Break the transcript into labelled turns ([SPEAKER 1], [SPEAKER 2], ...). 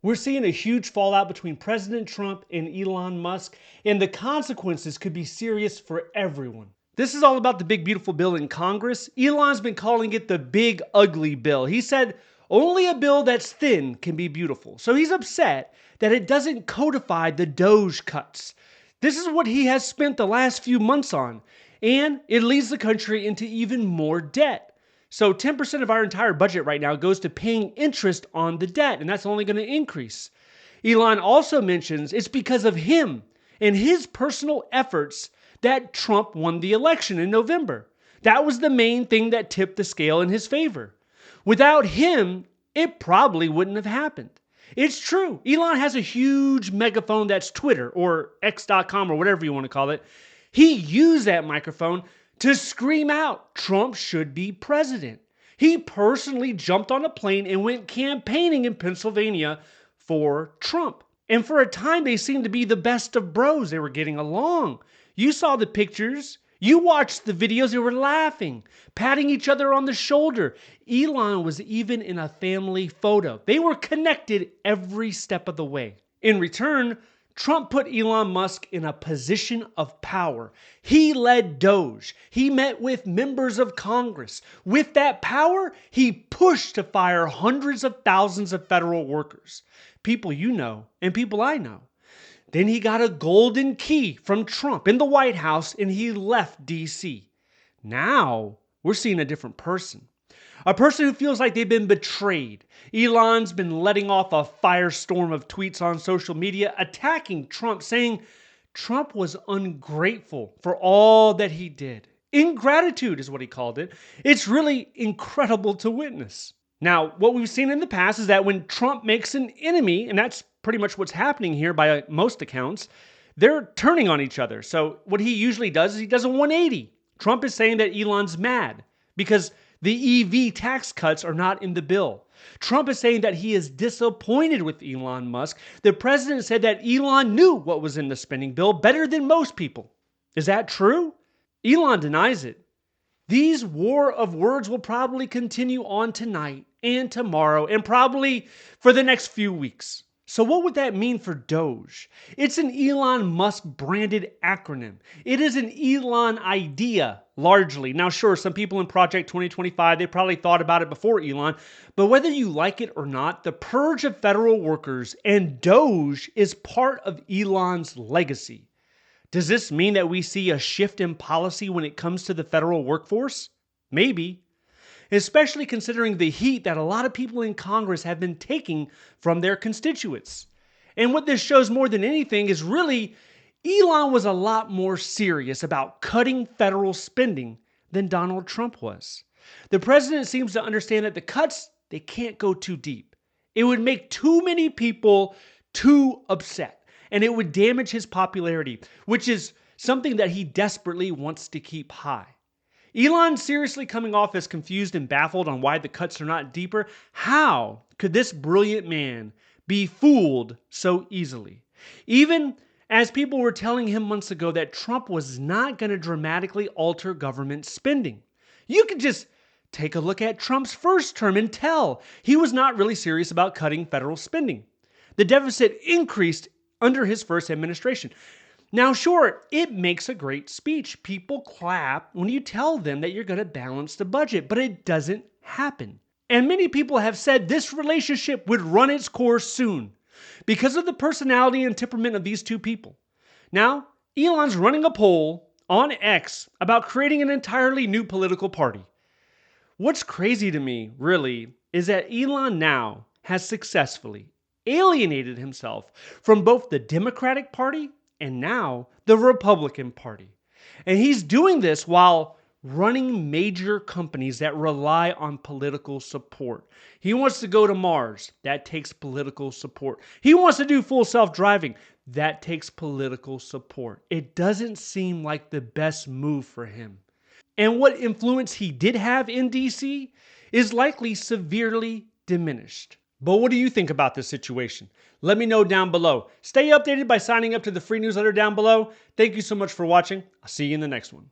[SPEAKER 1] We're seeing a huge fallout between President Trump and Elon Musk, and the consequences could be serious for everyone. This is all about the big beautiful bill in Congress. Elon's been calling it the big ugly bill. He said only a bill that's thin can be beautiful. So he's upset that it doesn't codify the DOGE cuts. This is what he has spent the last few months on, and it leads the country into even more debt. So 10% of our entire budget right now goes to paying interest on the debt, and that's only going to increase. Elon also mentions it's because of him and his personal efforts that Trump won the election in November. That was the main thing that tipped the scale in his favor. Without him, it probably wouldn't have happened. It's true. Elon has a huge megaphone that's Twitter or X.com or whatever you want to call it. He used that microphone to scream out Trump should be president. He personally jumped on a plane and went campaigning in Pennsylvania for Trump. And for a time, they seemed to be the best of bros. They were getting along. You saw the pictures. You watched the videos. They were laughing, patting each other on the shoulder. Elon was even in a family photo. They were connected every step of the way. In return, Trump put Elon Musk in a position of power. He led DOGE. He met with members of Congress. With that power, he pushed to fire hundreds of thousands of federal workers. People you know and people I know. Then he got a golden key from Trump in the White House and he left D.C. Now we're seeing a different person. A person who feels like they've been betrayed. Elon's been letting off a firestorm of tweets on social media attacking Trump, saying Trump was ungrateful for all that he did. Ingratitude is what he called it. It's really incredible to witness. Now, what we've seen in the past is that when Trump makes an enemy, and that's pretty much what's happening here by most accounts, they're turning on each other. So what he usually does is he does a 180. Trump is saying that Elon's mad because the EV tax cuts are not in the bill. Trump is saying that he is disappointed with Elon Musk. The president said that Elon knew what was in the spending bill better than most people. Is that true? Elon denies it. These war of words will probably continue on tonight and tomorrow and probably for the next few weeks. So what would that mean for DOGE? It's an Elon Musk branded acronym. It is an Elon idea, largely. Now, sure, some people in Project 2025, they probably thought about it before Elon, but whether you like it or not, the purge of federal workers and DOGE is part of Elon's legacy. Does this mean that we see a shift in policy when it comes to the federal workforce? Maybe. Especially considering the heat that a lot of people in Congress have been taking from their constituents. And what this shows more than anything is really Elon was a lot more serious about cutting federal spending than Donald Trump was. The president seems to understand that the cuts, they can't go too deep. It would make too many people too upset, and it would damage his popularity, which is something that he desperately wants to keep high. Elon seriously coming off as confused and baffled on why the cuts are not deeper. How could this brilliant man be fooled so easily? Even as people were telling him months ago that Trump was not going to dramatically alter government spending. You could just take a look at Trump's first term and tell he was not really serious about cutting federal spending. The deficit increased under his first administration. Now, sure, it makes a great speech. People clap when you tell them that you're going to balance the budget, but it doesn't happen. And many people have said this relationship would run its course soon because of the personality and temperament of these two people. Now, Elon's running a poll on X about creating an entirely new political party. What's crazy to me, really, is that Elon now has successfully alienated himself from both the Democratic Party and now the Republican Party. And he's doing this while running major companies that rely on political support. He wants to go to Mars. That takes political support. He wants to do full self-driving. That takes political support. It doesn't seem like the best move for him. And what influence he did have in DC is likely severely diminished. But what do you think about this situation? Let me know down below. Stay updated by signing up to the free newsletter down below. Thank you so much for watching. I'll see you in the next one.